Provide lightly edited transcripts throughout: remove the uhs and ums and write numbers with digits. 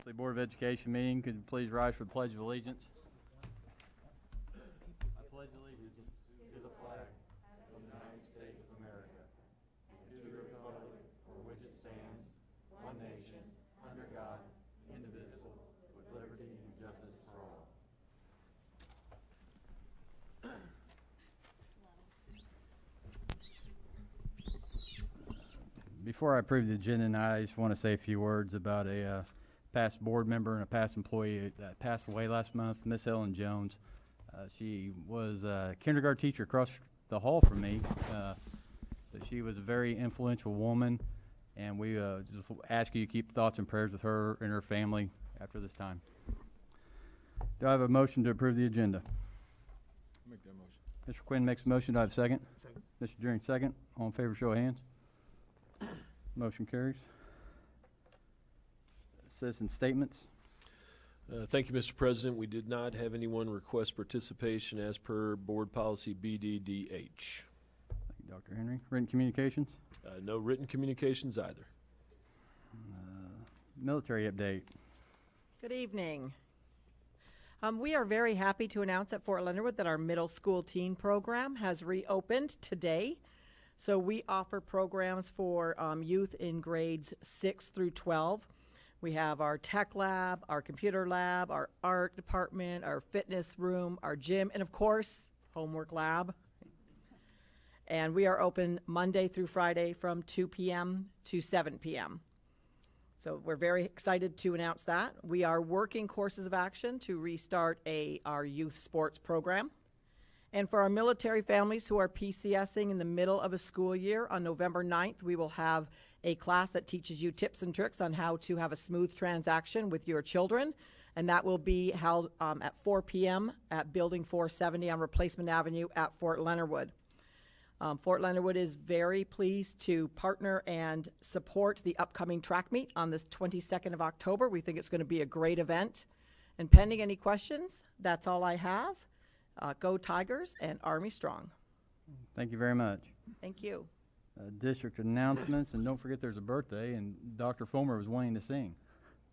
Monthly Board of Education meeting. Could you please rise for the Pledge of Allegiance? I pledge allegiance to the flag of the United States of America and to the republic for which it stands, one nation, under God, indivisible, with liberty and justice for all. Before I approve the agenda, I just want to say a few words about a past board member and a past employee that passed away last month, Miss Ellen Jones. She was a kindergarten teacher across the hall from me. But she was a very influential woman, and we just ask you to keep thoughts and prayers with her and her family after this time. Do I have a motion to approve the agenda? Make that motion. Mr. Quinn makes a motion. Do I have a second? Second. Mr. Deering, second. All in favor, show of hands. Motion carries. Citizen statements. Thank you, Mr. President. We did not have anyone request participation as per Board Policy BDDH. Thank you, Dr. Henry. Written communications. No written communications either. Military update. Good evening. We are very happy to announce at Fort Leonard Wood that our middle school teen program has reopened today. So we offer programs for youth in grades 6 through 12. We have our tech lab, our computer lab, our art department, our fitness room, our gym, and of course, homework lab. And we are open Monday through Friday from 2 p.m. to 7 p.m. So we're very excited to announce that. We are working courses of action to restart our youth sports program. And for our military families who are PCSing in the middle of a school year, on November 9th, we will have a class that teaches you tips and tricks on how to have a smooth transaction with your children. And that will be held at 4 p.m. at Building 470 on Replacement Avenue at Fort Leonard Wood. Fort Leonard Wood is very pleased to partner and support the upcoming track meet on the 22nd of October. We think it's going to be a great event. And pending any questions, that's all I have. Go Tigers and Army Strong. Thank you very much. Thank you. District announcements, and don't forget there's a birthday, and Dr. Fulmer was wanting to sing.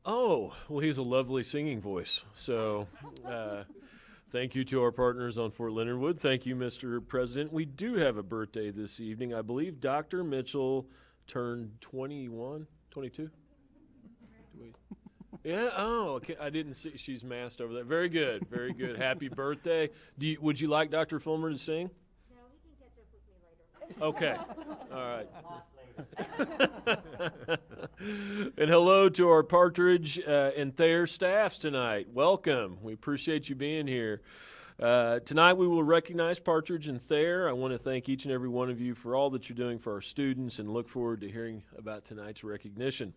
Oh, well, he has a lovely singing voice. So thank you to our partners on Fort Leonard Wood. Thank you, Mr. President. We do have a birthday this evening. I believe Dr. Mitchell turned 21, 22? Yeah, oh, okay. I didn't see. She's masked over there. Very good, very good. Happy birthday. Would you like Dr. Fulmer to sing? No, he can catch up with me later. Okay, all right. And hello to our Partridge and Thayer staffs tonight. Welcome. We appreciate you being here. Tonight we will recognize Partridge and Thayer. I want to thank each and every one of you for all that you're doing for our students and look forward to hearing about tonight's recognition.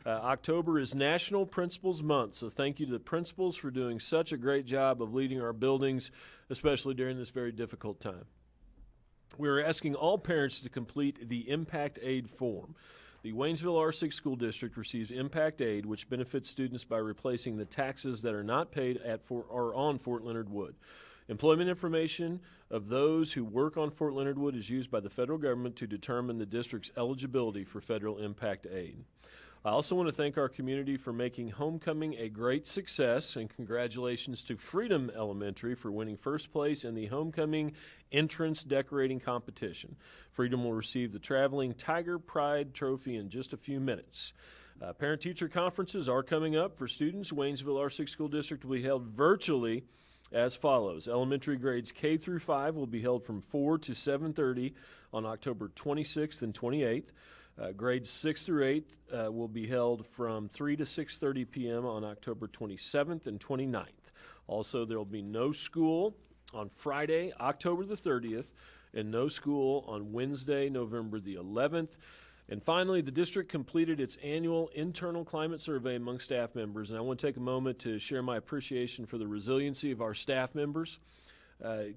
October is National Principals Month, so thank you to the principals for doing such a great job of leading our buildings, especially during this very difficult time. We're asking all parents to complete the Impact Aid form. The Waynesville R6 School District receives Impact Aid, which benefits students by replacing the taxes that are not paid on Fort Leonard Wood. Employment information of those who work on Fort Leonard Wood is used by the federal government to determine the district's eligibility for federal Impact Aid. I also want to thank our community for making homecoming a great success, and congratulations to Freedom Elementary for winning first place in the homecoming entrance decorating competition. Freedom will receive the traveling Tiger Pride Trophy in just a few minutes. Parent-teacher conferences are coming up for students. Waynesville R6 School District will be held virtually as follows. Elementary grades K through 5 will be held from 4 to 7:30 on October 26th and 28th. Grades 6 through 8 will be held from 3 to 6:30 p.m. on October 27th and 29th. Also, there will be no school on Friday, October the 30th, and no school on Wednesday, November the 11th. And finally, the district completed its annual internal climate survey among staff members, and I want to take a moment to share my appreciation for the resiliency of our staff members.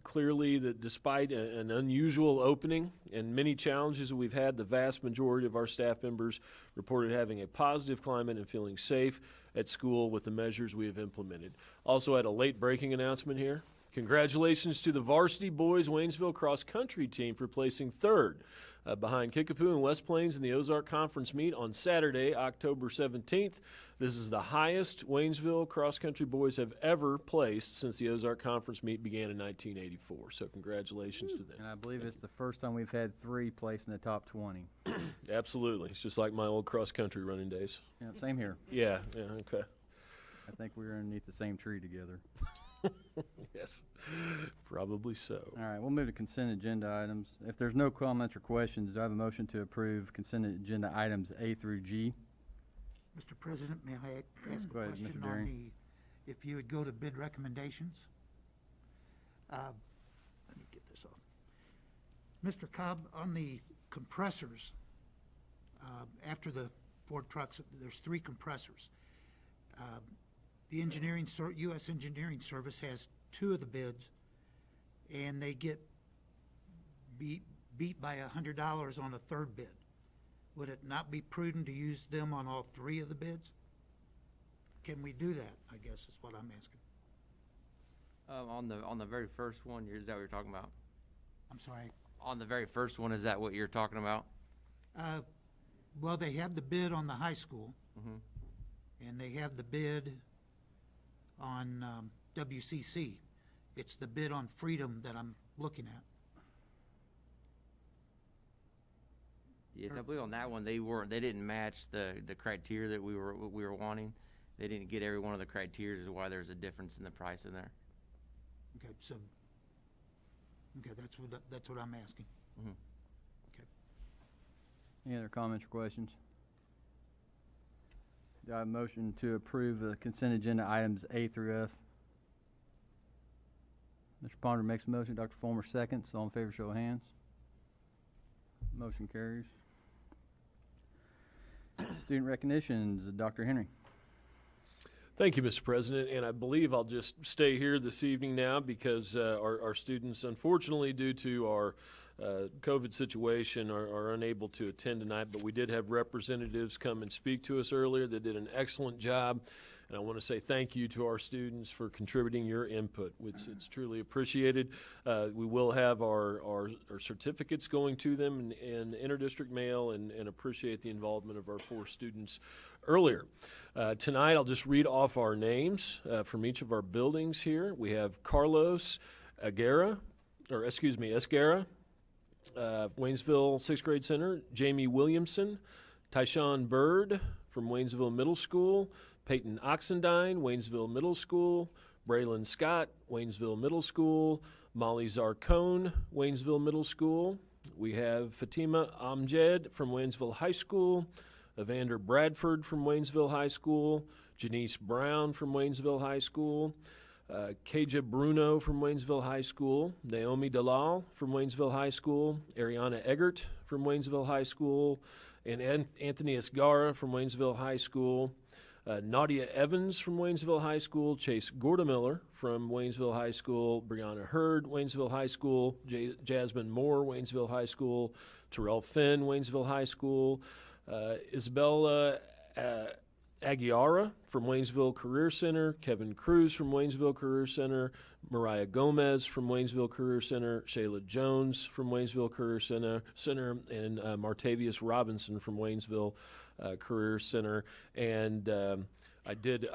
Clearly, that despite an unusual opening and many challenges that we've had, the vast majority of our staff members reported having a positive climate and feeling safe at school with the measures we have implemented. Also had a late breaking announcement here. Congratulations to the varsity boys Waynesville cross country team for placing third behind Kickapoo and West Plains in the Ozark Conference meet on Saturday, October 17th. This is the highest Waynesville cross country boys have ever placed since the Ozark Conference meet began in 1984. So congratulations to them. And I believe it's the first time we've had 3 place in the top 20. Absolutely. It's just like my old cross country running days. Yeah, same here. Yeah, okay. I think we're underneath the same tree together. Yes, probably so. All right, we'll move to consent agenda items. If there's no comments or questions, do I have a motion to approve consent agenda items A through G? Mr. President, may I ask a Go ahead, Mr. question Daring. on if you would go to bid recommendations? Let me get this off. Mr. Cobb, on the compressors, after the Ford trucks, there's 3 compressors. The U.S. Engineering Service has 2 of the bids, and they get beat by $100 on a 3rd bid. Would it not be prudent to use them on all 3 of the bids? Can we do that, I guess is what I'm asking. On the very first one, is that what you're talking about? I'm sorry. On the very first one, is that what you're talking about? Well, they have the bid on the high school, and they have the bid on WCC. It's the bid on Freedom that I'm looking at. Yes, I believe on that one they didn't match the criteria that we were wanting. They didn't get every one of the criteria, is why there's a difference in the price in there. Okay, so, that's what I'm asking. Okay. Any other comments or questions? Do I have a motion to approve the consent agenda items A through F? Mr. Ponder makes a motion, Dr. Fulmer seconds. All in favor, show of hands. Motion carries. Student recognitions, Dr. Henry. Thank you, Mr. President, and I believe I'll just stay here this evening now because our students, unfortunately, due to our COVID situation, are unable to attend tonight, but we did have representatives come and speak to us earlier that did an excellent job, and I want to say thank you to our students for contributing your input, which it's truly appreciated. We will have our certificates going to them in interdistrict mail, and appreciate the involvement of our 4 students earlier. Tonight, I'll just read off our names from each of our buildings here. We have Carlos Esguerra, Waynesville 6th grade center, Jamie Williamson, Tyshawn Bird from Waynesville Middle School, Peyton Oxendine, Waynesville Middle School, Braylon Scott, Waynesville Middle School, Molly Zarcone, Waynesville Middle School. We have Fatima Amjed from Waynesville High School, Evander Bradford from Waynesville High School, Janice Brown from Waynesville High School, Keja Bruno from Waynesville High School, Naomi Dalal from Waynesville High School, Ariana Eggert from Waynesville High School, and Anthony Esgara from Waynesville High School, Nadia Evans from Waynesville High School, Chase Gordamiller from Waynesville High School, Brianna Hurd, Waynesville High School, Jasmine Moore, Waynesville High School, Terrell Finn, Waynesville High School, Isabella Aguiara from Waynesville Career Center, Kevin Cruz from Waynesville Career Center, Mariah Gomez from Waynesville Career Center, Shayla Jones from Waynesville Career Center, and Martavius Robinson from Waynesville Career Center. And I did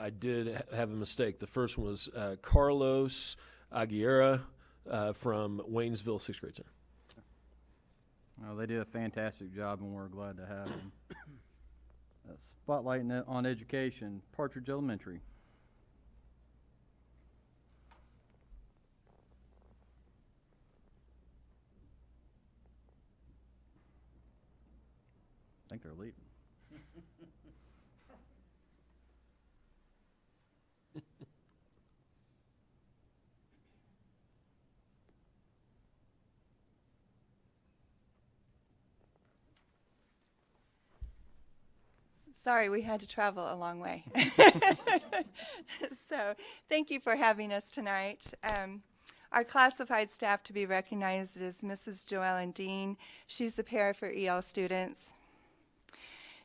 have a mistake. The first one was Carlos Aguilera from Waynesville 6th grade center. Well, they did a fantastic job, and we're glad to have them. Spotlight on education, Partridge Elementary. I think they're leaving. Sorry, we had to travel a long way. So thank you for having us tonight. Our classified staff to be recognized is Mrs. Joellen Dean. She's the para for EL students.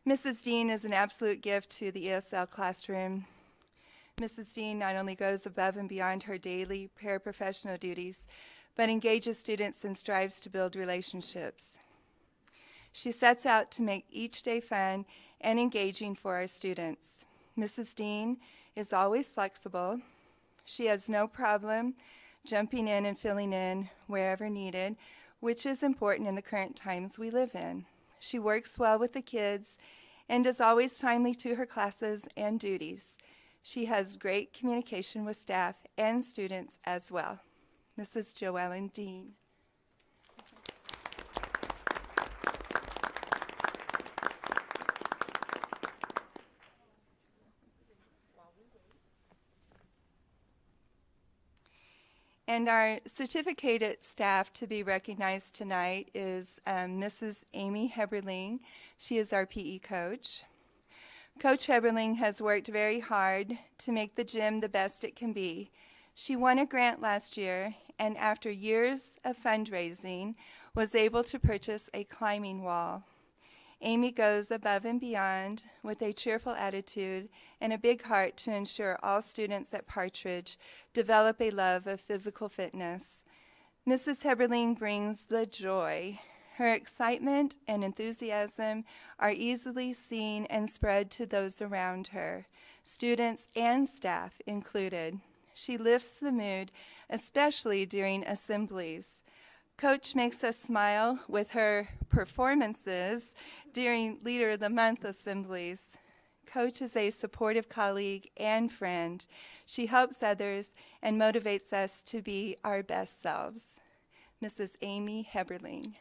Mrs. Dean is an absolute gift to the ESL classroom. Mrs. Dean not only goes above and beyond her daily paraprofessional duties, but engages students and strives to build relationships. She sets out to make each day fun and engaging for our students. Mrs. Dean is always flexible. She has no problem jumping in and filling in wherever needed, which is important in the current times we live in. She works well with the kids and is always timely to her classes and duties. She has great communication with staff and students as well. Mrs. Joellen Dean. And our certificated staff to be recognized tonight is Mrs. Amy Heberling. She is our PE coach. Coach Heberling has worked very hard to make the gym the best it can be. She won a grant last year, and after years of fundraising, was able to purchase a climbing wall. Amy goes above and beyond with a cheerful attitude and a big heart to ensure all students at Partridge develop a love of physical fitness. Mrs. Heberling brings the joy. Her excitement and enthusiasm are easily seen and spread to those around her, students and staff included. She lifts the mood, especially during assemblies. Coach makes us smile with her performances during Leader of the Month assemblies. Coach is a supportive colleague and friend. She helps others and motivates us to be our best selves. Mrs. Amy Heberling.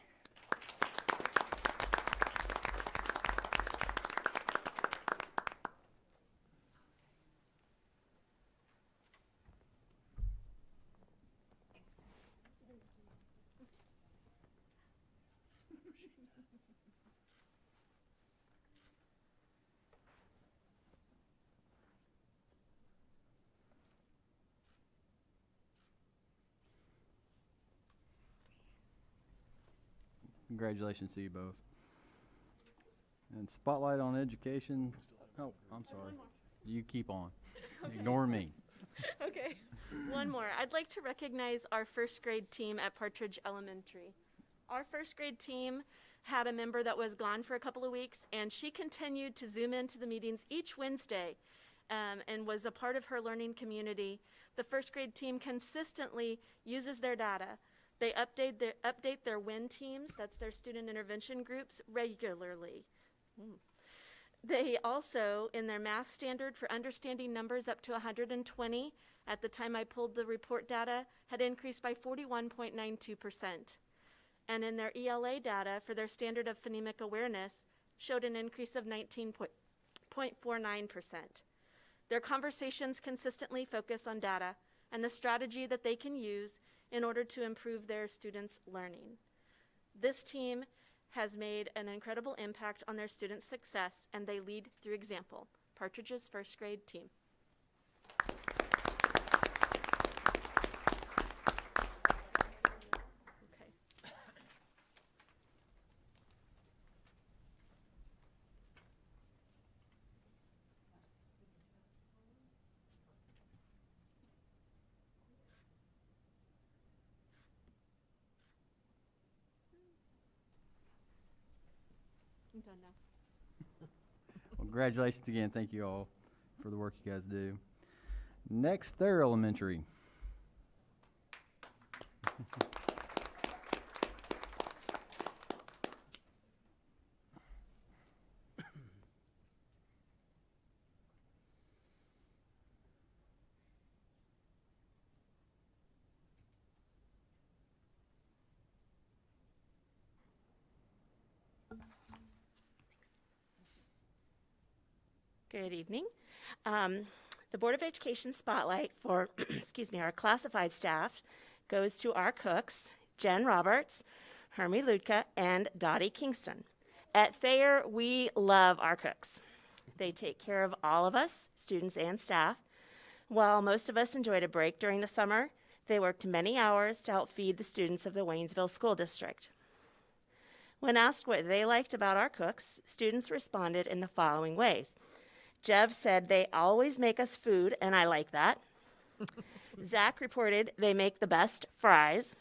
Congratulations to you both. And spotlight on education. Oh, I'm sorry. You keep on. Ignore me. Okay, one more. I'd like to recognize our first grade team at Partridge Elementary. Our first grade team had a member that was gone for a couple of weeks, and she continued to Zoom into the meetings each Wednesday and was a part of her learning community. The first grade team consistently uses their data. They update their WIN teams, that's their student intervention groups, regularly. They also, in their math standard for understanding numbers up to 120, at the time I pulled the report data, had increased by 41.92%. And in their ELA data for their standard of phonemic awareness, showed an increase of 19.49%. Their conversations consistently focus on data and the strategy that they can use in order to improve their students' learning. This team has made an incredible impact on their students' success, and they lead through example. Partridge's first grade team. Okay. I'm done now. Well, congratulations again. Thank you all for the work you guys do. Next, Thayer Elementary. Good evening. The Board of Education spotlight for our classified staff goes to our cooks, Jen Roberts, Hermie Ludka, and Dottie Kingston. At Thayer, we love our cooks. They take care of all of us, students and staff. While most of us enjoyed a break during the summer, they worked many hours to help feed the students of the Waynesville School District. When asked what they liked about our cooks, students responded in the following ways. Jeff said they always make us food, and I like that. Zach reported they make the best fries,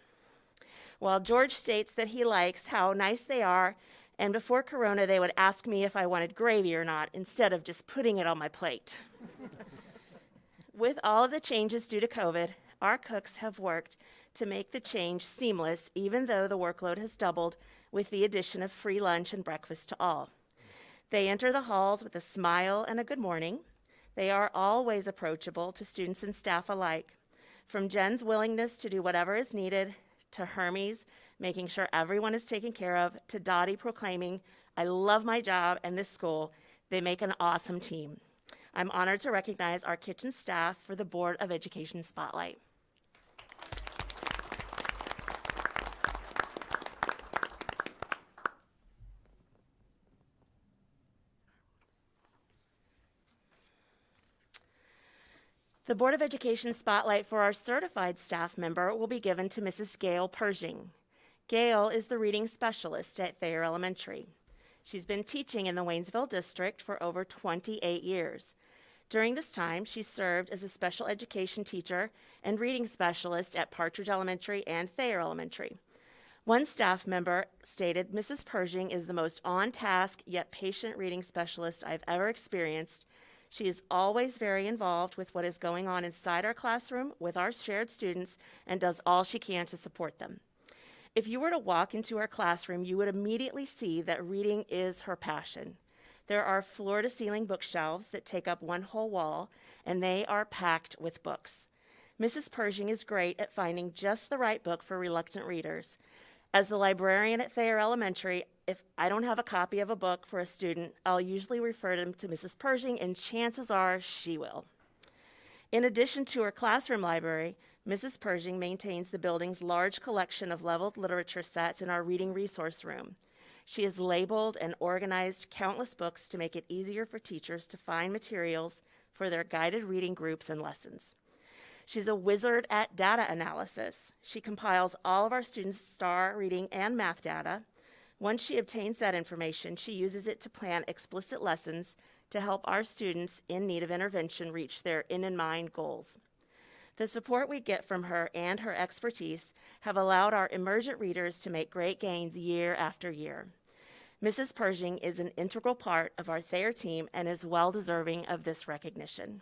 while George states that he likes how nice they are, and before Corona they would ask me if I wanted gravy or not instead of just putting it on my plate. With all of the changes due to COVID, our cooks have worked to make the change seamless, even though the workload has doubled with the addition of free lunch and breakfast to all. They enter the halls with a smile and a good morning. They are always approachable to students and staff alike. From Jen's willingness to do whatever is needed, to Hermes making sure everyone is taken care of, to Dottie proclaiming, "I love my job and this school," they make an awesome team. I'm honored to recognize our kitchen staff for the Board of Education Spotlight. The Board of Education Spotlight for our certified staff member will be given to Mrs. Gail Pershing. Gail is the reading specialist at Thayer Elementary. She's been teaching in the Waynesville district for over 28 years. During this time, she served as a special education teacher and reading specialist at Partridge Elementary and Thayer Elementary. One staff member stated, "Mrs. Pershing is the most on-task yet patient reading specialist I've ever experienced. She is always very involved with what is going on inside our classroom with our shared students and does all she can to support them." If you were to walk into her classroom, you would immediately see that reading is her passion. There are floor-to-ceiling bookshelves that take up one whole wall, and they are packed with books. Mrs. Pershing is great at finding just the right book for reluctant readers. As the librarian at Thayer Elementary, if I don't have a copy of a book for a student, I'll usually refer them to Mrs. Pershing, and chances are she will. In addition to her classroom library, Mrs. Pershing maintains the building's large collection of leveled literature sets in our reading resource room. She has labeled and organized countless books to make it easier for teachers to find materials for their guided reading groups and lessons. She's a wizard at data analysis. She compiles all of our students' STAR reading and math data. Once she obtains that information, she uses it to plan explicit lessons to help our students in need of intervention reach their in-mind goals. The support we get from her and her expertise have allowed our emergent readers to make great gains year after year. Mrs. Pershing is an integral part of our Thayer team and is well deserving of this recognition.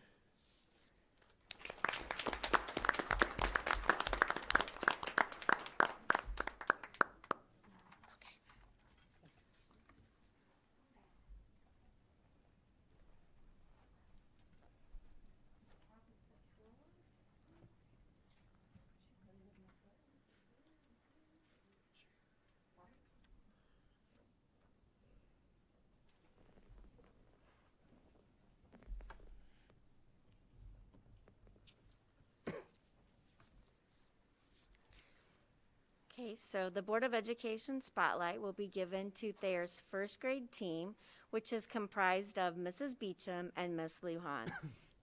Okay, so the Board of Education Spotlight will be given to Thayer's first grade team, which is comprised of Mrs. Beecham and Miss Lujan.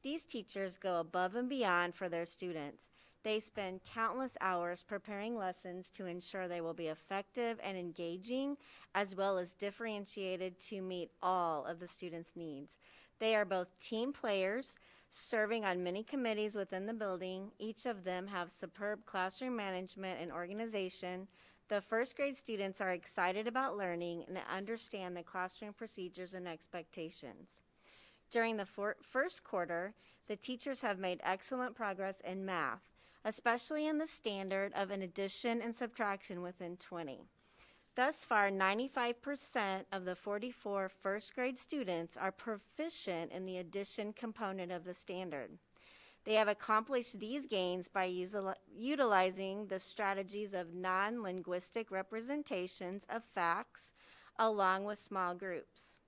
These teachers go above and beyond for their students. They spend countless hours preparing lessons to ensure they will be effective and engaging, as well as differentiated to meet all of the students' needs. They are both team players, serving on many committees within the building. Each of them have superb classroom management and organization. The first grade students are excited about learning and understand the classroom procedures and expectations. During the first quarter, the teachers have made excellent progress in math, especially in the standard of an addition and subtraction within 20. Thus far, 95% of the 44 first grade students are proficient in the addition component of the standard. They have accomplished these gains by utilizing the strategies of non-linguistic representations of facts along with small groups.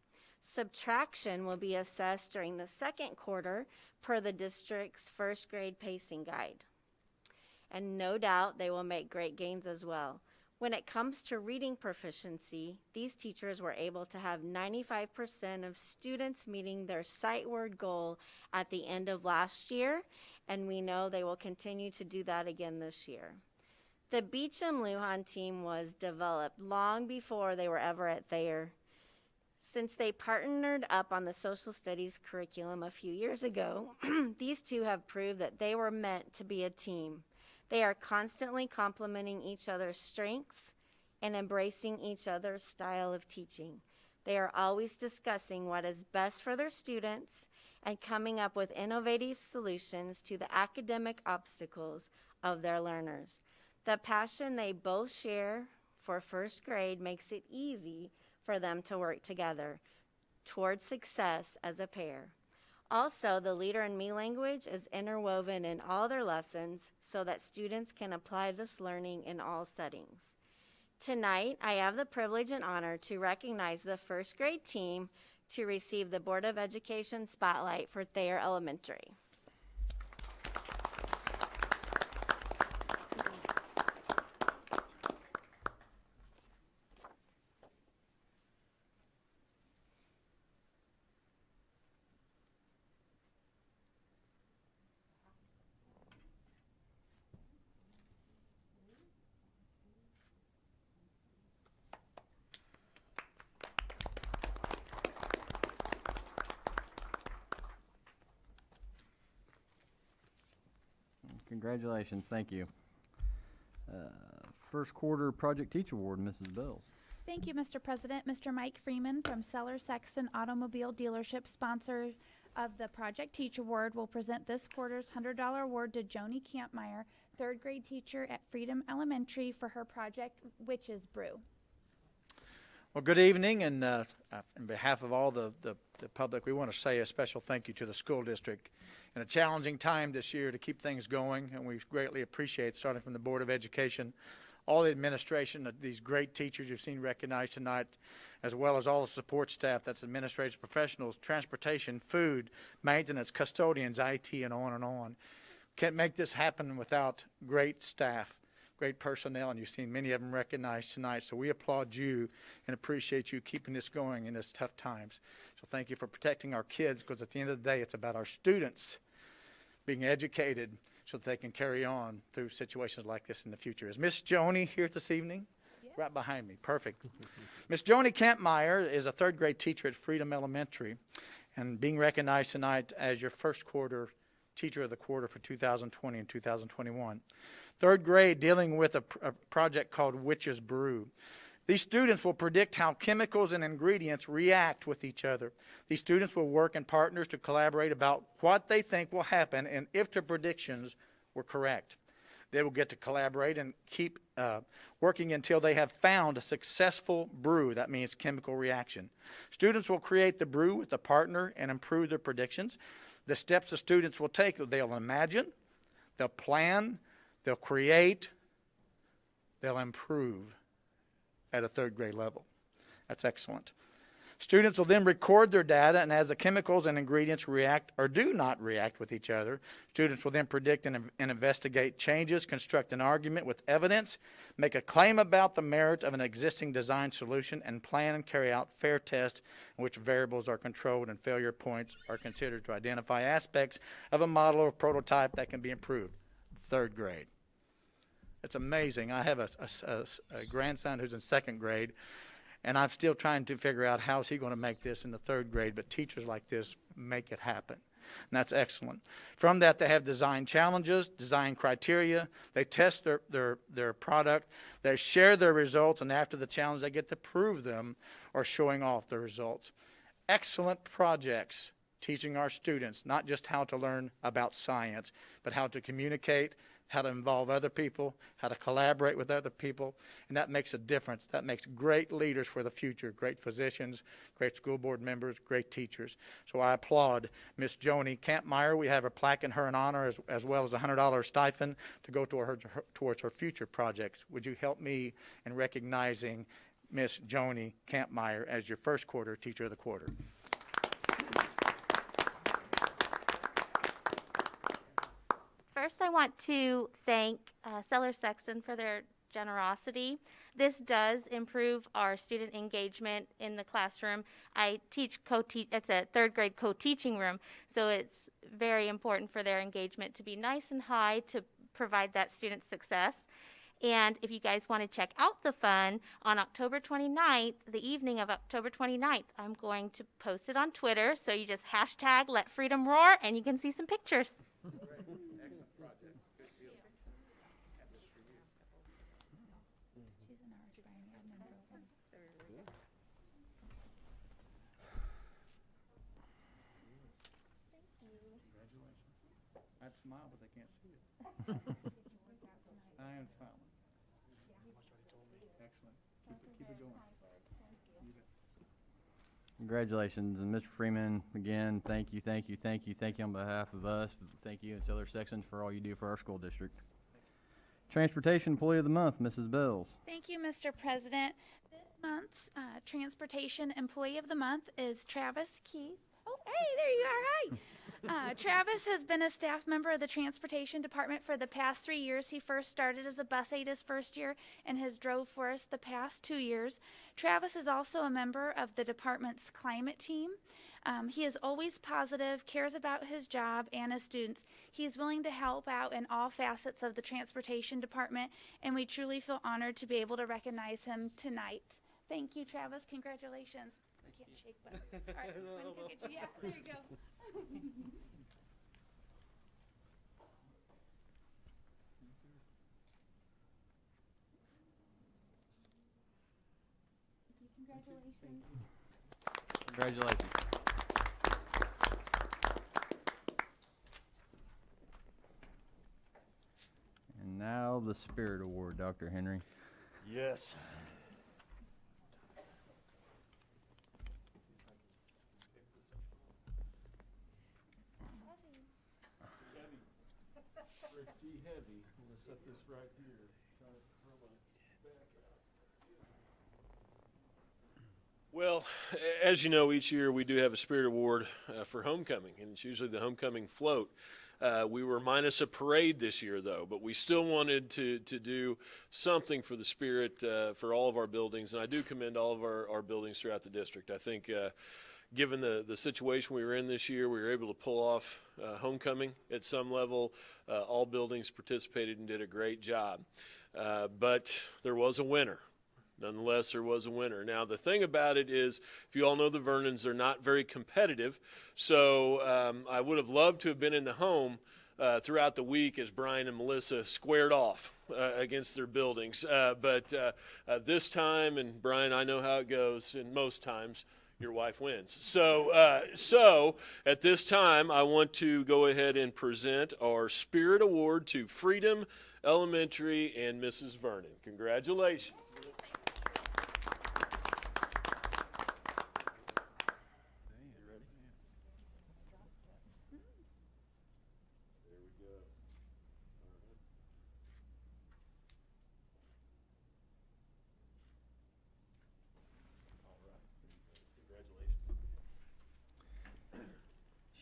Subtraction will be assessed during the second quarter per the district's first grade pacing guide. And no doubt they will make great gains as well. When it comes to reading proficiency, these teachers were able to have 95% of students meeting their sight word goal at the end of last year, and we know they will continue to do that again this year. The Beecham Lujan team was developed long before they were ever at Thayer. Since they partnered up on the social studies curriculum a few years ago, these two have proved that they were meant to be a team. They are constantly complementing each other's strengths and embracing each other's style of teaching. They are always discussing what is best for their students and coming up with innovative solutions to the academic obstacles of their learners. The passion they both share for first grade makes it easy for them to work together toward success as a pair. Also, the Leader in Me language is interwoven in all their lessons so that students can apply this learning in all settings. Tonight, I have the privilege and honor to recognize the first grade team to receive the Board of Education Spotlight for Thayer Elementary. Congratulations, thank you. First quarter project teacher award, Mrs. Bills. Thank you, Mr. President. Mr. Mike Freeman from Seller Sexton Automobile Dealership, sponsor of the Project Teacher Award, will present this quarter's $100 award to Joni Kampmeyer, third grade teacher at Freedom Elementary, for her project Witch's Brew. Well, good evening, and on behalf of all the public, we want to say a special thank you to the school district. In a challenging time this year to keep things going, and we greatly appreciate, starting from the Board of Education, all the administration, these great teachers you've seen recognized tonight, as well as all the support staff, that's administrators, professionals, transportation, food, maintenance, custodians, IT, and on and on. Can't make this happen without great staff, great personnel, and you've seen many of them recognized tonight. So we applaud you and appreciate you keeping this going in these tough times. So thank you for protecting our kids, because at the end of the day, it's about our students being educated so that they can carry on through situations like this in the future. Is Miss Joni here this evening? Yeah. Right behind me. Perfect. Miss Joni Kampmeyer is a third grade teacher at Freedom Elementary and being recognized tonight as your first quarter teacher of the quarter for 2020 and 2021. Third grade, dealing with a project called Witch's Brew. These students will predict how chemicals and ingredients react with each other. These students will work in partners to collaborate about what they think will happen and if their predictions were correct. They will get to collaborate and keep working until they have found a successful brew. That means chemical reaction. Students will create the brew with a partner and improve their predictions. The steps the students will take, they'll imagine, they'll plan, they'll create, they'll improve at a third grade level. That's excellent. Students will then record their data, and as the chemicals and ingredients react or do not react with each other, students will then predict and investigate changes, construct an argument with evidence, make a claim about the merit of an existing design solution, and plan and carry out fair tests in which variables are controlled and failure points are considered to identify aspects of a model or prototype that can be improved. Third grade. It's amazing. I have a grandson who's in second grade, and I'm still trying to figure out how is he going to make this in the third grade, but teachers like this make it happen. And that's excellent. From that, they have design challenges, design criteria. They test their product. They share their results, and after the challenge, they get to prove them or showing off the results. Excellent projects teaching our students not just how to learn about science, but how to communicate, how to involve other people, how to collaborate with other people, and that makes a difference. That makes great leaders for the future, great physicians, great school board members, great teachers. So I applaud Miss Joni Kampmeyer. We have a plaque in her in honor as well as a $100 stipend to go towards her future projects. Would you help me in recognizing Miss Joni Kampmeyer as your first quarter teacher of the quarter? First, I want to thank Seller Sexton for their generosity. This does improve our student engagement in the classroom. I teach it's a third grade co-teaching room, so it's very important for their engagement to be nice and high to provide that student success. And if you guys want to check out the fun, on October 29th, the evening of October 29th, I'm going to post it on Twitter. So you just hashtag Let Freedom Roar, and you can see some pictures. I'd smile, but they can't see it. I am smiling. Excellent. Keep it going. Congratulations, and Mr. Freeman, again, thank you on behalf of us. Thank you and Seller Sections for all you do for our school district. Transportation Employee of the Month, Mrs. Bells. Thank you, Mr. President. This month's Transportation Employee of the Month is Travis Keith. Oh, hey, there you are. Hi. Travis has been a staff member of the Transportation Department for the past 3 years. He first started as a bus aide his first year and has drove for us the past 2 years. Travis is also a member of the department's climate team. He is always positive, cares about his job and his students. He's willing to help out in all facets of the Transportation Department, and we truly feel honored to be able to recognize him tonight. Thank you, Travis. Congratulations. I can't shake, but all right, Quinn can get you. Yeah, there you go. Congratulations. Congratulations. And now the Spirit Award, Dr. Henry. Yes. Pretty heavy. I'm going to set this right here. Try to throw my back out. Well, as you know, each year we do have a Spirit Award for homecoming, and it's usually the homecoming float. We were minus a parade this year, though, but we still wanted to do something for the spirit for all of our buildings, and I do commend all of our buildings throughout the district. I think given the situation we were in this year, we were able to pull off homecoming at some level. All buildings participated and did a great job. But there was a winner. Nonetheless, there was a winner. Now, the thing about it is, if you all know the Vernons, they're not very competitive. So I would have loved to have been in the home throughout the week as Brian and Melissa squared off against their buildings. But this time, and Brian, I know how it goes, and most times, your wife wins. So at this time, I want to go ahead and present our Spirit Award to Freedom Elementary and Mrs. Vernon. Congratulations.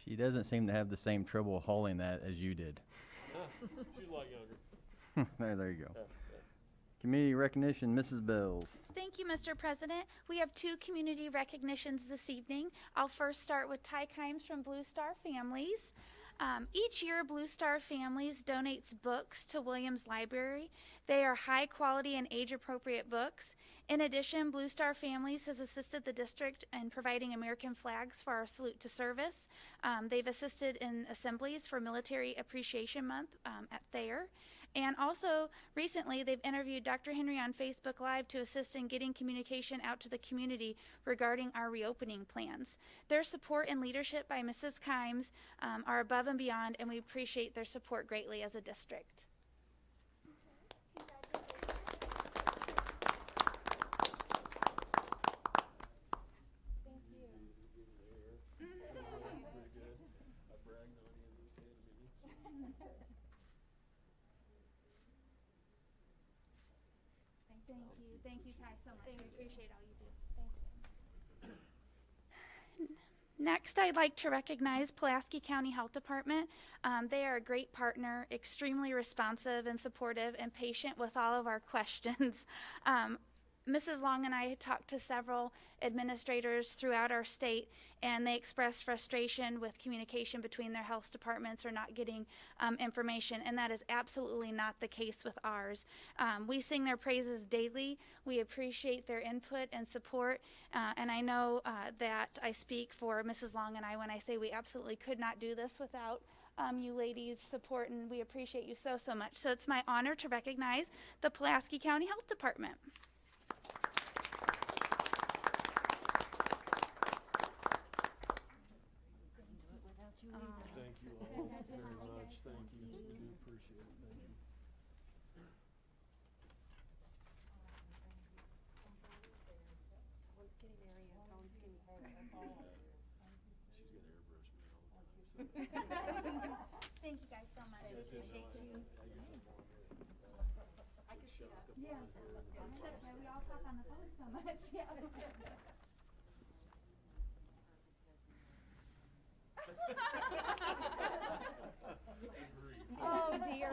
She doesn't seem to have the same trouble holding that as you did. She's a lot younger. There you go. Community recognition, Mrs. Bells. Thank you, Mr. President. We have 2 community recognitions this evening. I'll first start with Ty Kimes from Blue Star Families. Each year, Blue Star Families donates books to Williams Library. They are high quality and age-appropriate books. In addition, Blue Star Families has assisted the district in providing American flags for our Salute to Service. They've assisted in assemblies for Military Appreciation Month at Thayer. And also, recently, they've interviewed Dr. Henry on Facebook Live to assist in getting communication out to the community regarding our reopening plans. Their support and leadership by Mrs. Kimes are above and beyond, and we appreciate their support greatly as a district. Thank you, Ty, so much. We appreciate all you do. Thank you. Next, I'd like to recognize Pulaski County Health Department. They are a great partner, extremely responsive and supportive and patient with all of our questions. Mrs. Long and I had talked to several administrators throughout our state, and they expressed frustration with communication between their health departments or not getting information, and that is absolutely not the case with ours. We sing their praises daily. We appreciate their input and support, and I know that I speak for Mrs. Long and I when I say we absolutely could not do this without you ladies' support, and we appreciate you so, so much. So it's my honor to recognize the Pulaski County Health Department. Thank you all very much. Thank you. We do appreciate it. Thank you. She's gonna airbrush me all the time. Thank you guys so much. Appreciate you. Yeah. We all talk on the phone so much. Yeah. Oh dear.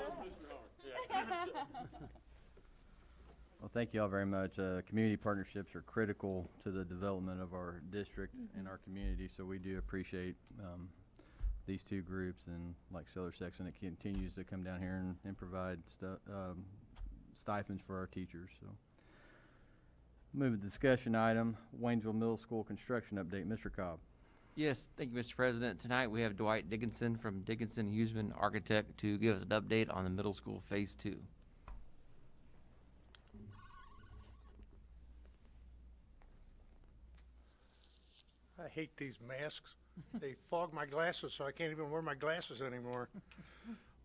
Well, thank you all very much. Community partnerships are critical to the development of our district and our community, so we do appreciate these two groups, and like Seller Section, it continues to come down here and provide stipends for our teachers. So, moving to discussion item, Waynesville Middle School construction update. Mr. Cobb. Yes, thank you, Mr. President. Tonight we have Dwight Dickinson from Dickinson Huseman Architect to give us an update on the middle school Phase 2. I hate these masks. They fog my glasses, so I can't even wear my glasses anymore.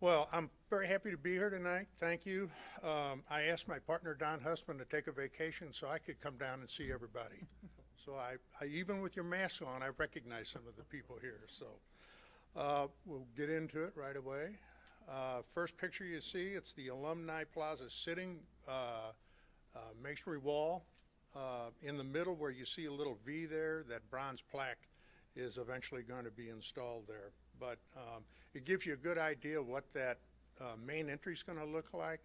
Well, I'm very happy to be here tonight. Thank you. I asked my partner, Don Hussman, to take a vacation so I could come down and see everybody. So I even with your masks on, I recognize some of the people here. So we'll get into it right away. First picture you see, it's the Alumni Plaza sitting masonry wall. In the middle where you see a little V there, that bronze plaque is eventually going to be installed there. But it gives you a good idea of what that main entry is going to look like.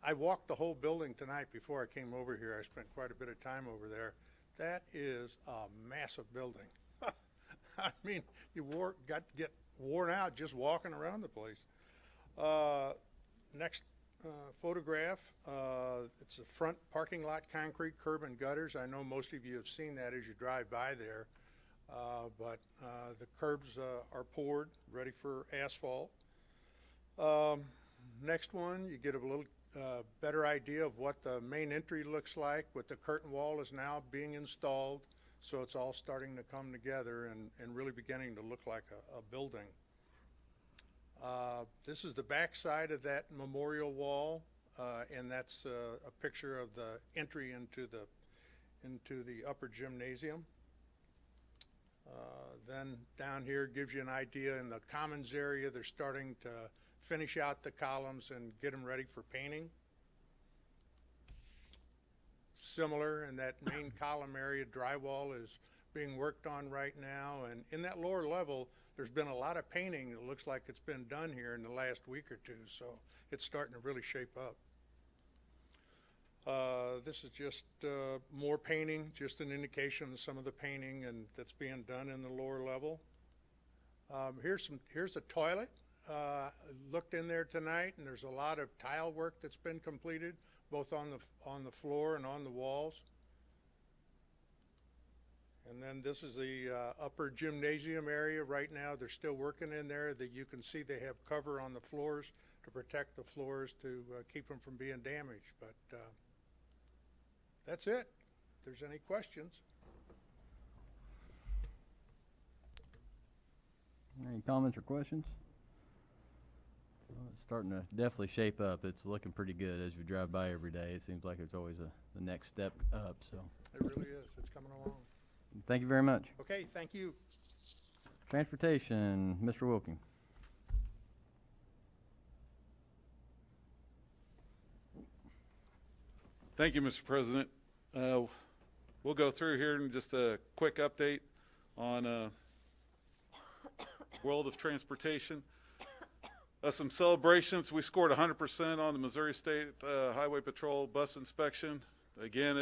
I walked the whole building tonight before I came over here. I spent quite a bit of time over there. That is a massive building. I mean, you get worn out just walking around the place. Next photograph, it's a front parking lot, concrete curb and gutters. I know most of you have seen that as you drive by there, but the curbs are poured, ready for asphalt. Next one, you get a little better idea of what the main entry looks like. With the curtain wall is now being installed, so it's all starting to come together and really beginning to look like a building. This is the back side of that memorial wall, and that's a picture of the entry into the upper gymnasium. Then down here gives you an idea in the commons area. They're starting to finish out the columns and get them ready for painting. Similar in that main column area, drywall is being worked on right now, and in that lower level there's been a lot of painting that looks like it's been done here in the last week or two, so it's starting to really shape up. This is just more painting, just an indication of some of the painting and that's being done in the lower level. Here's a toilet. Looked in there tonight, and there's a lot of tile work that's been completed, both on the floor and on the walls. And then this is the upper gymnasium area. Right now, they're still working in there. That you can see they have cover on the floors to protect the floors to keep them from being damaged. But that's it. If there's any questions. Any comments or questions? Well, it's starting to definitely shape up. It's looking pretty good as we drive by every day. It seems like it's always the next step up. So It really is. It's coming along. thank you very much. Okay, thank you. Transportation, Mr. Wilking. Thank you, Mr. President. We'll go through here in just a quick update on world of transportation. Some celebrations. We scored 100% on the Missouri State Highway Patrol bus inspection. Again,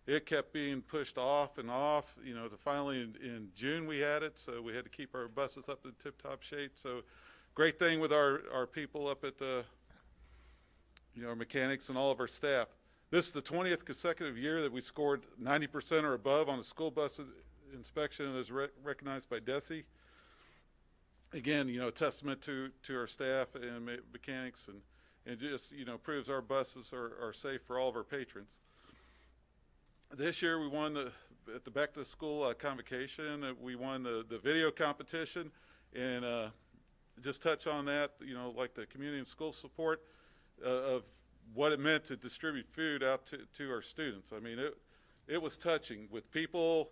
it kept being pushed off and off, you know, to finally in June we had it, so we had to keep our buses up in tip-top shape. So great thing with our people up at the, you know, our mechanics and all of our staff. This is the 20th consecutive year that we scored 90% or above on a school bus inspection as recognized by DESE. Again, you know, a testament to our staff and mechanics, and just, you know, proves our buses are safe for all of our patrons. This year we won at the back to school convocation, we won the video competition, and just touch on that, you know, like the community and school support of what it meant to distribute food out to our students. I mean, it was touching with people,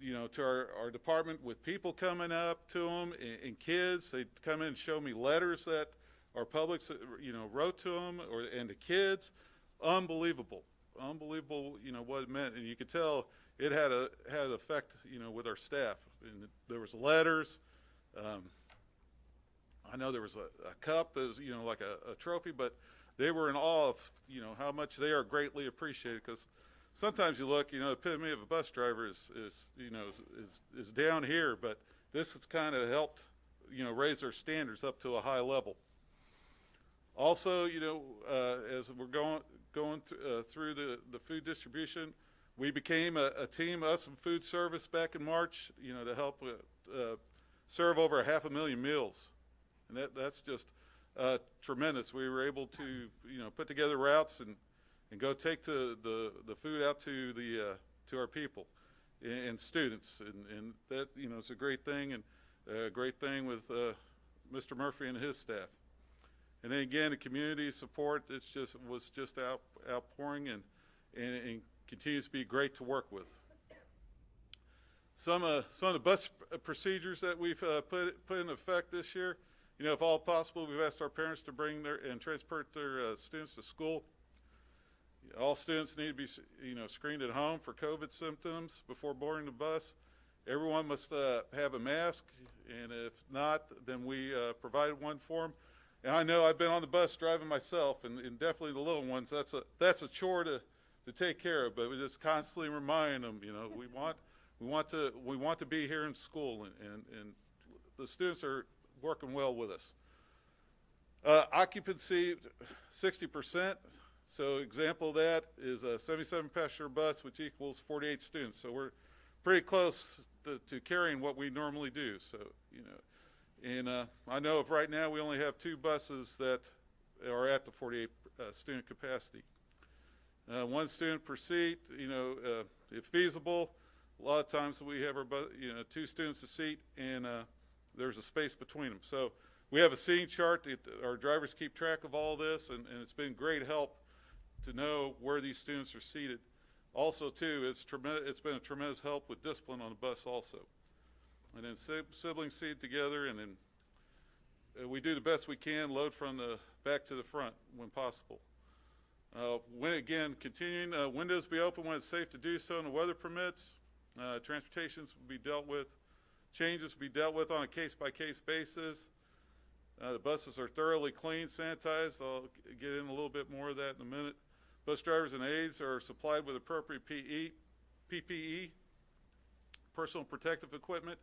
you know, to our department, with people coming up to them and kids. They'd come in and show me letters that our publics, you know, wrote to them and the kids. Unbelievable, you know, what it meant. And you could tell it had an effect, you know, with our staff. And there was letters. I know there was a cup that was, you know, like a trophy, but they were in awe of, you know, how much they are greatly appreciated. Because sometimes you look, you know, the epitome of a bus driver is you know, is down here, but this has kind of helped, you know, raise their standards up to a high level. Also, you know, as we're going through the food distribution, we became a team, us and food service, back in March, you know, to help serve over 500,000 meals. And that's just tremendous. We were able to, you know, put together routes and go take the food out to our people and students, and that, you know, is a great thing, and a great thing with Mr. Murphy and his staff. And then again, the community support, was just outpouring and continues to be great to work with. Some of the bus procedures that we've put in effect this year, you know, if all possible, we've asked our parents to bring and transport their students to school. All students need to be, you know, screened at home for COVID symptoms before boarding the bus. Everyone must have a mask, and if not, then we provided one for them. And I know I've been on the bus driving myself, and definitely the little ones. That's a chore to take care of. But we just constantly remind them, you know, we want to be here in school, and the students are working well with us. Occupancy 60%. So example of that is a 77 passenger bus, which equals 48 students. So we're pretty close to carrying what we normally do. So, you know. And I know of right now we only have 2 buses that are at the 48 student capacity. 1 student per seat, you know, if feasible. A lot of times we have 2 students a seat, and there's a space between them. So we have a seating chart that our drivers keep track of all this, and it's been great help to know where these students are seated. Also, too, it's been a tremendous help with discipline on the bus also. And then siblings seated together, and then we do the best we can, load from the back to the front when possible. Continuing, windows be open when it's safe to do so and the weather permits. Transportations will be dealt with. Changes will be dealt with on a case-by-case basis. The buses are thoroughly cleaned, sanitized. I'll get in a little bit more of that in a minute. Bus drivers and aides are supplied with appropriate PPE, personal protective equipment.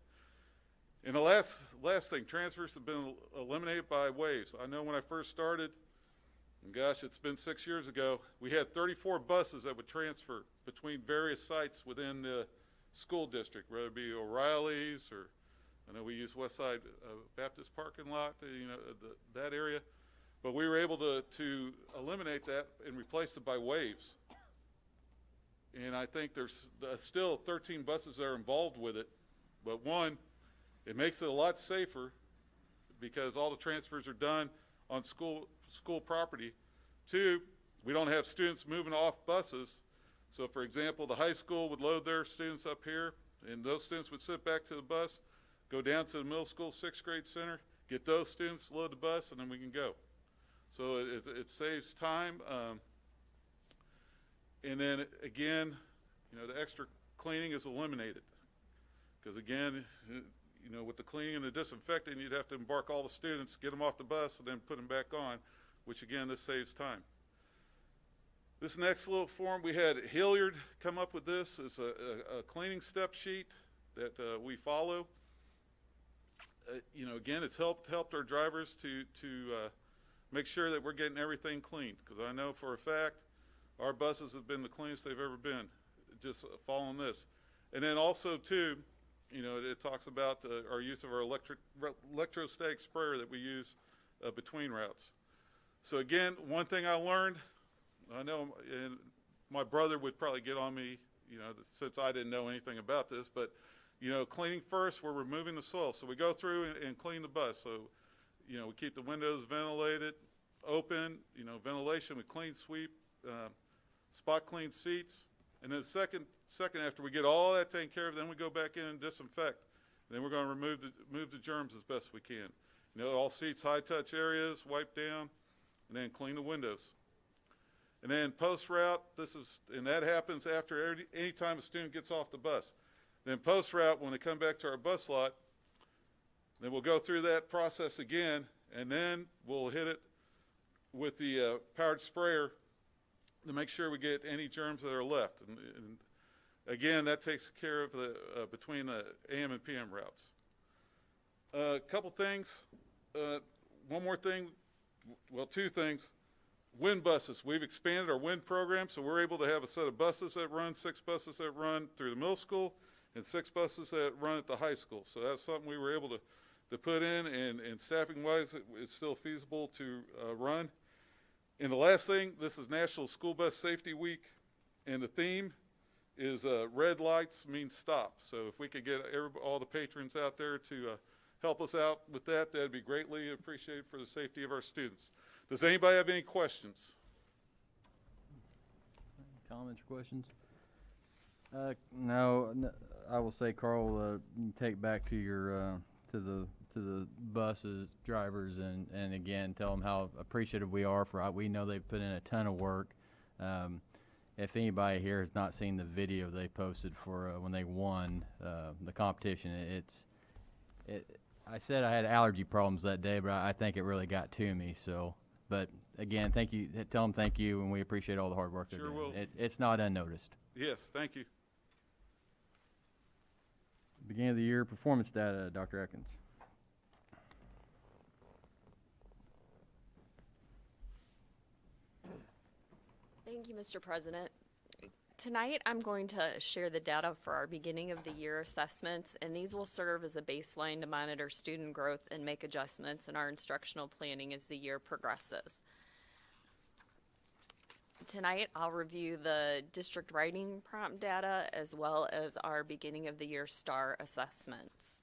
And the last thing, transfers have been eliminated by waves. I know when I first started, and gosh, it's been 6 years ago, we had 34 buses that would transfer between various sites within the school district, whether it be O'Reilly's, or I know we use Westside Baptist parking lot, you know, that area. But we were able to eliminate that and replace it by waves. And I think there's still 13 buses that are involved with it. But one, it makes it a lot safer because all the transfers are done on school property. 2, we don't have students moving off buses. So for example, the high school would load their students up here, and those students would sit back to the bus, go down to the middle school 6th grade center, get those students to load the bus, and then we can go. So it saves time. And then again, you know, the extra cleaning is eliminated. Because again, you know, with the cleaning and the disinfecting, you'd have to embark all the students, get them off the bus, and then put them back on, which again, this saves time. This next little form, we had Hilliard come up with this. It's a cleaning step sheet that we follow. Again, it's helped our drivers to make sure that we're getting everything cleaned, because I know for a fact our buses have been the cleanest they've ever been, just following this. And then also too, it talks about our use of our electrostatic sprayer that we use between routes. So again, one thing I learned, I know and my brother would probably get on me, since I didn't know anything about this, but cleaning first, we're removing the soil. So we go through and clean the bus. So, we keep the windows ventilated, open, ventilation, we clean, sweep, spot clean seats. And then second after we get all that taken care of, then we go back in and disinfect. Then we're going to move the germs as best we can. All seats, high touch areas, wipe down, and then clean the windows. And then post route, and that happens after any time a student gets off the bus. Then post route, when they come back to our bus lot, then we'll go through that process again, and then we'll hit it with the powered sprayer to make sure we get any germs that are left. And again, that takes care of between the AM and PM routes. A couple things. One more thing. Well, two things. Wind buses. We've expanded our wind program, so we're able to have a set of buses that run, 6 buses that run through the middle school, and 6 buses that run at the high school. So that's something we were able to put in, and staffing-wise, it's still feasible to run. And the last thing, this is National School Bus Safety Week, and the theme is red lights mean stop. So if we could get all the patrons out there to help us out with that, that'd be greatly appreciated for the safety of our students. Does anybody have any questions? Comments or questions? No, I will say, Carl, you take back to your to the buses drivers, and again tell them how appreciative we are for. We know they've put in a ton of work. If anybody here has not seen the video they posted for when they won the competition, I said I had allergy problems that day, but I think it really got to me. So, but again, thank you. Tell them thank you, and we appreciate all the hard work they're doing. Will. It's not unnoticed. Yes, thank you. Beginning of the year performance data, Dr. Atkins. Thank you, Mr. President. Tonight, I'm going to share the data for our beginning of the year assessments, and these will serve as a baseline to monitor student growth and make adjustments in our instructional planning as the year progresses. Tonight, I'll review the district writing prompt data as well as our beginning of the year STAR assessments.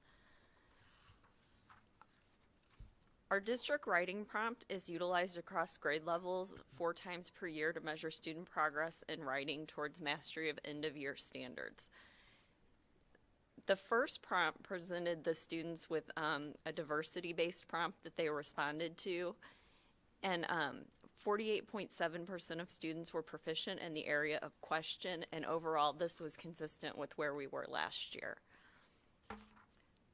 Our district writing prompt is utilized across grade levels 4 times per year to measure student progress in writing towards mastery of end-of-year standards. The first prompt presented the students with a diversity-based prompt that they responded to, and 48.7% of students were proficient in the area of question, and overall this was consistent with where we were last year.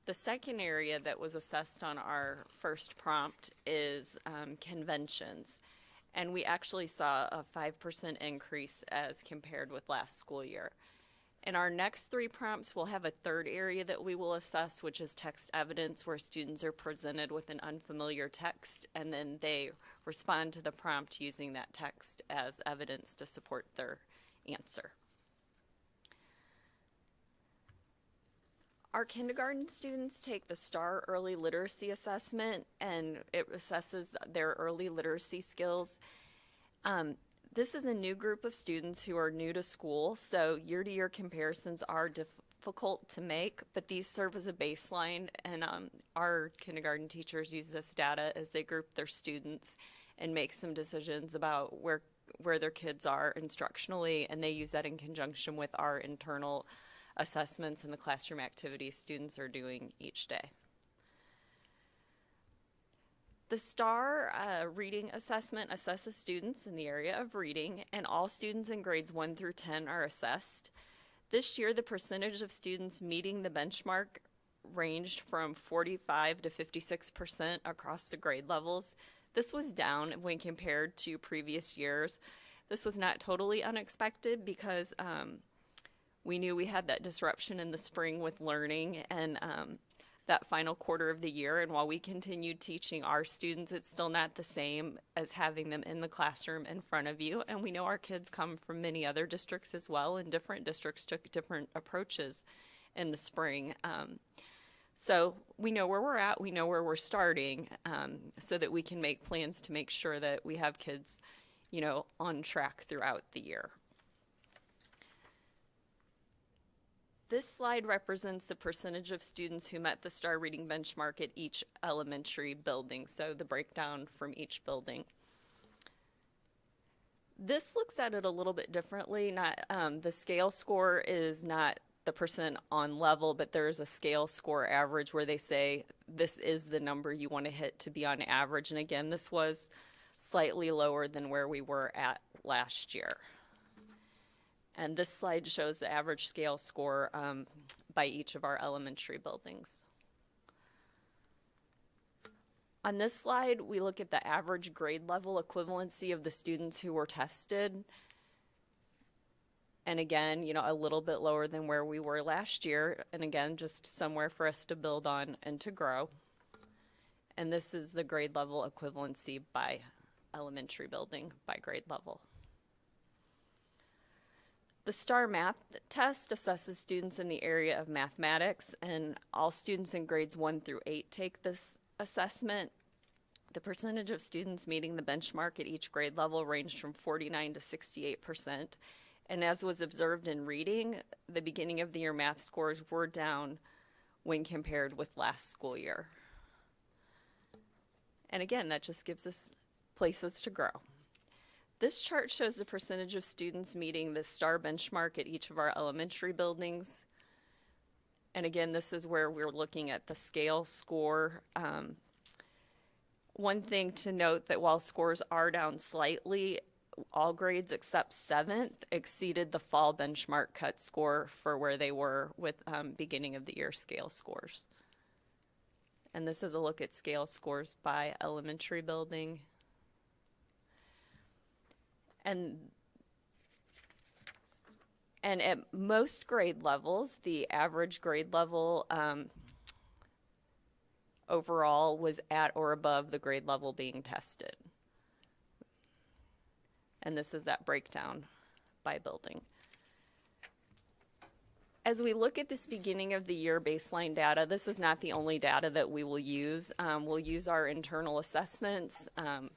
The second area that was assessed on our first prompt is conventions, and we actually saw a 5% increase as compared with last school year. In our next 3 prompts, we'll have a third area that we will assess, which is text evidence, where students are presented with an unfamiliar text, and then they respond to the prompt using that text as evidence to support their answer. Our kindergarten students take the STAR Early Literacy Assessment, and it assesses their early literacy skills. This is a new group of students who are new to school, so year-to-year comparisons are difficult to make, but these serve as a baseline, and our kindergarten teachers use this data as they group their students and make some decisions about where their kids are instructionally, and they use that in conjunction with our internal assessments and the classroom activities students are doing each day. The STAR reading assessment assesses students in the area of reading, and all students in grades 1 through 10 are assessed. This year, the percentage of students meeting the benchmark ranged from 45 to 56% across the grade levels. This was down when compared to previous years. This was not totally unexpected because we knew we had that disruption in the spring with learning and that final quarter of the year. And while we continued teaching our students, it's still not the same as having them in the classroom in front of you. And we know our kids come from many other districts as well, and different districts took different approaches in the spring. So we know where we're at, we know where we're starting, so that we can make plans to make sure that we have kids, you know, on track throughout the year. This slide represents the percentage of students who met the STAR reading benchmark at each elementary building, so the breakdown from each building. This looks at it a little bit differently. The scale score is not the percent on level, but there's a scale score average where they say this is the number you want to hit to be on average. And again, this was slightly lower than where we were at last year. And this slide shows the average scale score by each of our elementary buildings. On this slide, we look at the average grade level equivalency of the students who were tested. And again, you know, a little bit lower than where we were last year. And again, just somewhere for us to build on and to grow. And this is the grade level equivalency by elementary building by grade level. The STAR Math test assesses students in the area of mathematics, and all students in grades 1 through 8 take this assessment. The percentage of students meeting the benchmark at each grade level ranged from 49% to 68%. And as was observed in reading, the beginning of the year math scores were down when compared with last school year. And again, that just gives us places to grow. This chart shows the percentage of students meeting the STAR benchmark at each of our elementary buildings. And again, this is where we're looking at the scale score. One thing to note that while scores are down slightly, all grades except 7th exceeded the fall benchmark cut score for where they were with beginning of the year scale scores. And this is a look at scale scores by elementary building. And at most grade levels, the average grade level overall was at or above the grade level being tested. And this is that breakdown by building. As we look at this beginning of the year baseline data, this is not the only data that we will use. We'll use our internal assessments.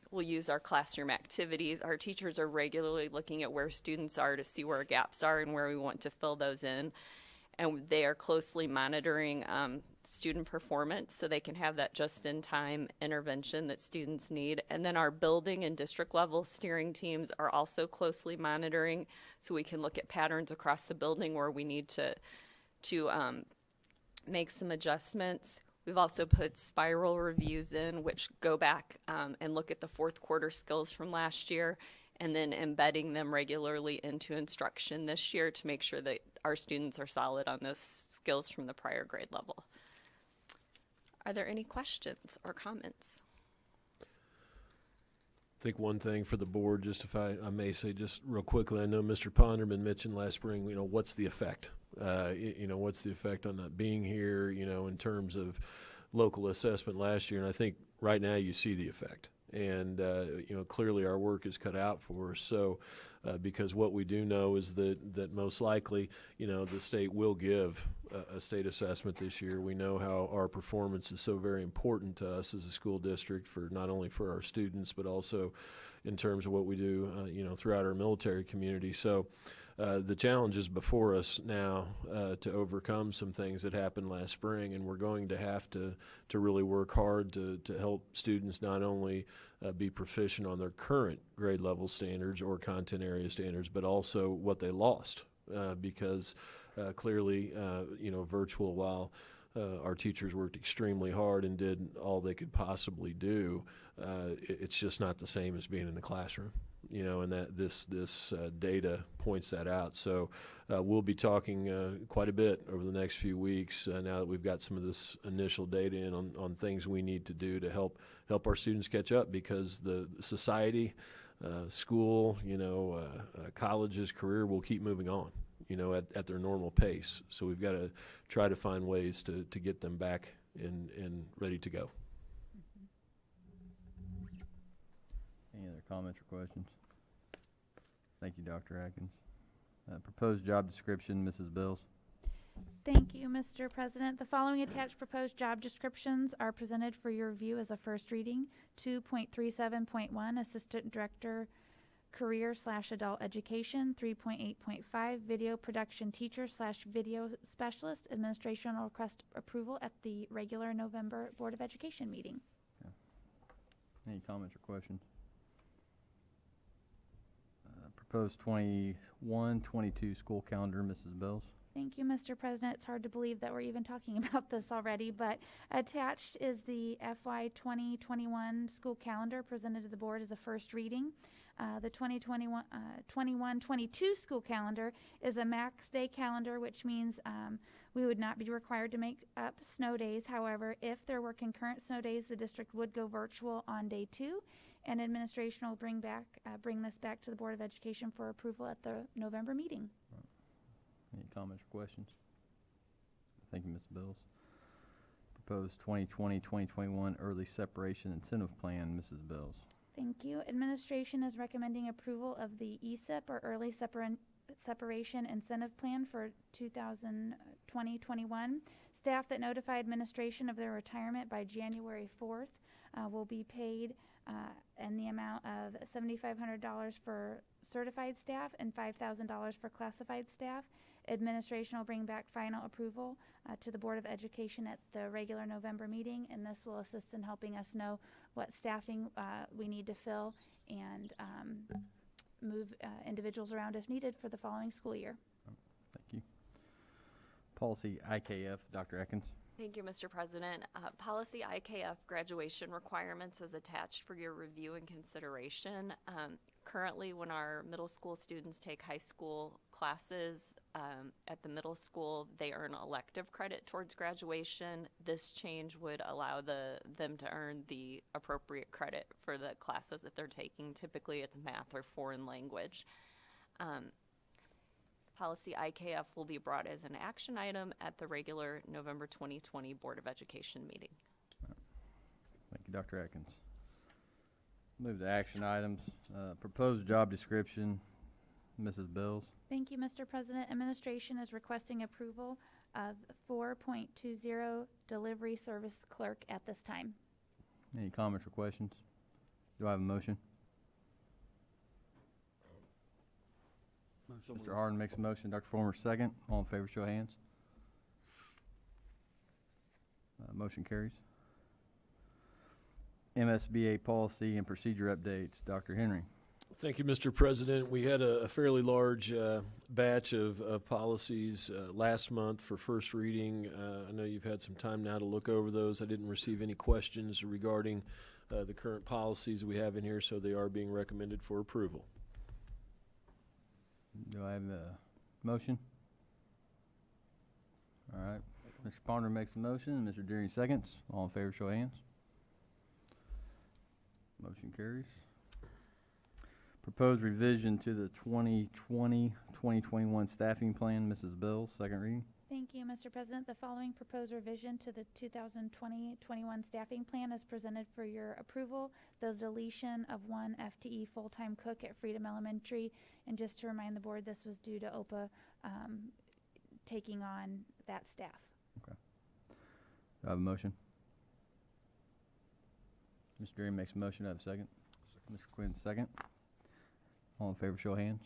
We'll use our classroom activities. Our teachers are regularly looking at where students are to see where gaps are and where we want to fill those in. And they are closely monitoring student performance so they can have that just-in-time intervention that students need. And then our building and district level steering teams are also closely monitoring so we can look at patterns across the building where we need to make some adjustments. We've also put spiral reviews in, which go back and look at the fourth quarter skills from last year and then embedding them regularly into instruction this year to make sure that our students are solid on those skills from the prior grade level. Are there any questions or comments? I think one thing for the board, just if I may say just real quickly, I know Mr. Ponderman mentioned last spring, you know, what's the effect? You know, what's the effect on not being here, you know, in terms of local assessment last year? And I think right now you see the effect. And, you know, clearly our work is cut out for us. So, because what we do know is that most likely, you know, the state will give a state assessment this year. We know how our performance is so very important to us as a school district, for not only for our students, but also in terms of what we do, you know, throughout our military community. So the challenge is before us now to overcome some things that happened last spring, and we're going to have to really work hard to help students not only be proficient on their current grade level standards or content area standards, but also what they lost because clearly, you know, virtual, while our teachers worked extremely hard and did all they could possibly do, it's just not the same as being in the classroom. You know, and that this data points that out. So we'll be talking quite a bit over the next few weeks now that we've got some of this initial data in on things we need to do to help our students catch up, because the society school, college's career will keep moving on, at their normal pace. So we've got to try to find ways to get them back and ready to go. Any other comments or questions? Thank you, Dr. Atkins. Proposed job description, Mrs. Bills. Thank you, Mr. President. The following attached proposed job descriptions are presented for your review as a first reading. 2.37.1, Assistant Director, Career/Adult Education. 3.8.5, Video Production Teacher / Video Specialist. Administration will request approval at the regular November Board of Education meeting. Any comments or questions? Proposed 21-22 school calendar, Mrs. Bills. Thank you, Mr. President. It's hard to believe that we're even talking about this already, but attached is the FY 2021 school calendar presented to the board as a first reading. The 21-22 school calendar is a max day calendar, which means we would not be required to make up snow days. However, if there were concurrent snow days, the district would go virtual on day 2, and administration will bring this back to the Board of Education for approval at the November meeting. Any comments or questions? Thank you, Ms. Bills. Proposed 2020-2021 early separation incentive plan, Mrs. Bills. Thank you. Administration is recommending approval of the ESIP, or early separation incentive plan for 2020-21. Staff that notify administration of their retirement by January 4th will be paid in the amount of $7,500 for certified staff and $5,000 for classified staff. Administration will bring back final approval to the Board of Education at the regular November meeting, and this will assist in helping us know what staffing we need to fill and move individuals around if needed for the following school year. Thank you. Policy IKF, Dr. Atkins. Thank you, Mr. President. Policy IKF graduation requirements is attached for your review and consideration. Currently, when our middle school students take high school classes at the middle school, they earn elective credit towards graduation. This change would allow them to earn the appropriate credit for the classes that they're taking. Typically, it's math or foreign language. Policy IKF will be brought as an action item at the regular November 2020 Board of Education meeting. Thank you, Dr. Atkins. Move to action items. Proposed job description, Mrs. Bills. Thank you, Mr. President. Administration is requesting approval of 4.20 delivery service clerk at this time. Any comments or questions? Do I have a motion? Mr. Harden makes a motion. Dr. Former second. All in favor, show of hands. Motion carries. MSBA policy and procedure updates. Dr. Henry. Thank you, Mr. President. We had a fairly large batch of policies last month for first reading. I know you've had some time now to look over those. I didn't receive any questions regarding the current policies we have in here, so they are being recommended for approval. Do I have a motion? All right. Mr. Ponder makes a motion. Mr. Deering seconds. All in favor, show of hands. Motion carries. Proposed revision to the 2020-2021 staffing plan, Mrs. Bills, second reading. Thank you, Mr. President. The following proposed revision to the 2020-21 staffing plan is presented for your approval. The deletion of 1 FTE full-time cook at Freedom Elementary. And just to remind the board, this was due to OPA taking on that staff. Okay. Do I have a motion? Mr. Deering makes a motion. Do I have a second? Mr. Quinn, second. All in favor, show of hands.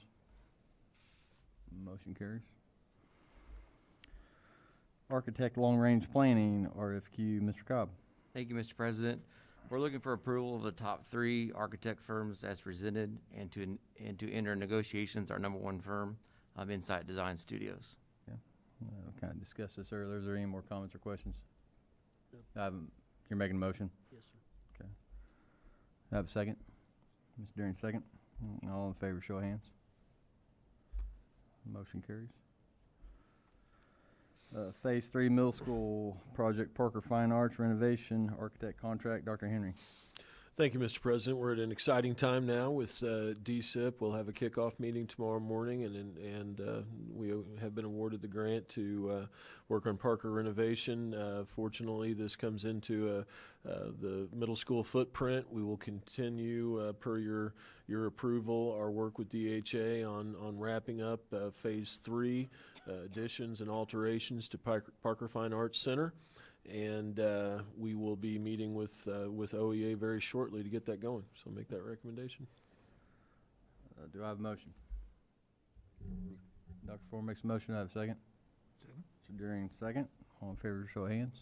Motion carries. Architect long-range planning, RFQ, Mr. Cobb. Thank you, Mr. President. We're looking for approval of the top 3 architect firms as presented and to enter negotiations, our #1 firm, Insight Design Studios. Yeah. Kind of discussed this earlier. Is there any more comments or questions? You're making a motion? Yes, sir. Okay. I have a second? Mr. Deering, second. All in favor, show of hands. Motion carries. Phase 3 middle school project Parker Fine Arts renovation architect contract, Dr. Henry. Thank you, Mr. President. We're at an exciting time now with DSIP. We'll have a kickoff meeting tomorrow morning, and we have been awarded the grant to work on Parker renovation. Fortunately, this comes into the middle school footprint. We will continue, per your approval, our work with DHA on wrapping up Phase 3 additions and alterations to Parker Fine Arts Center. And we will be meeting with OEA very shortly to get that going. So I'll make that recommendation. Do I have a motion? Dr. Ford makes a motion. I have a second. Second. Mr. Durian, second. All in favor, show of hands.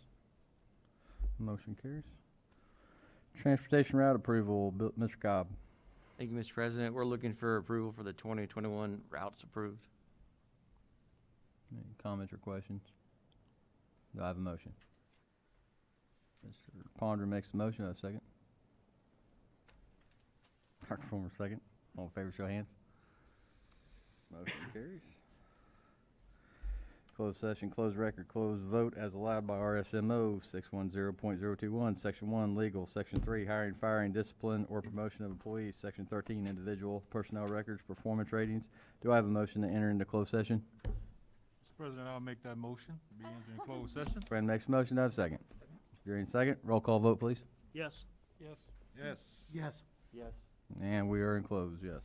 Motion carries. Transportation route approval, Mr. Cobb. Thank you, Mr. President. We're looking for approval for the 2021 routes approved. Any comments or questions? Do I have a motion? Mr. Ponder makes the motion. I have a second. Dr. Former, second. All in favor, show of hands. Motion carries. Closed session, closed record, closed vote as allowed by RSMO 610.021, Section 1, legal, Section 3, hiring, firing, discipline, or promotion of employees, Section 13, individual personnel records, performance ratings. Do I have a motion to enter into closed session? Mr. President, I'll make that motion. Be entering closed session. Brandon makes a motion. I have a second. Mr. Durian, second. Roll call vote, please. Yes. Yes. Yes. Yes. Yes. And we are in closed, yes.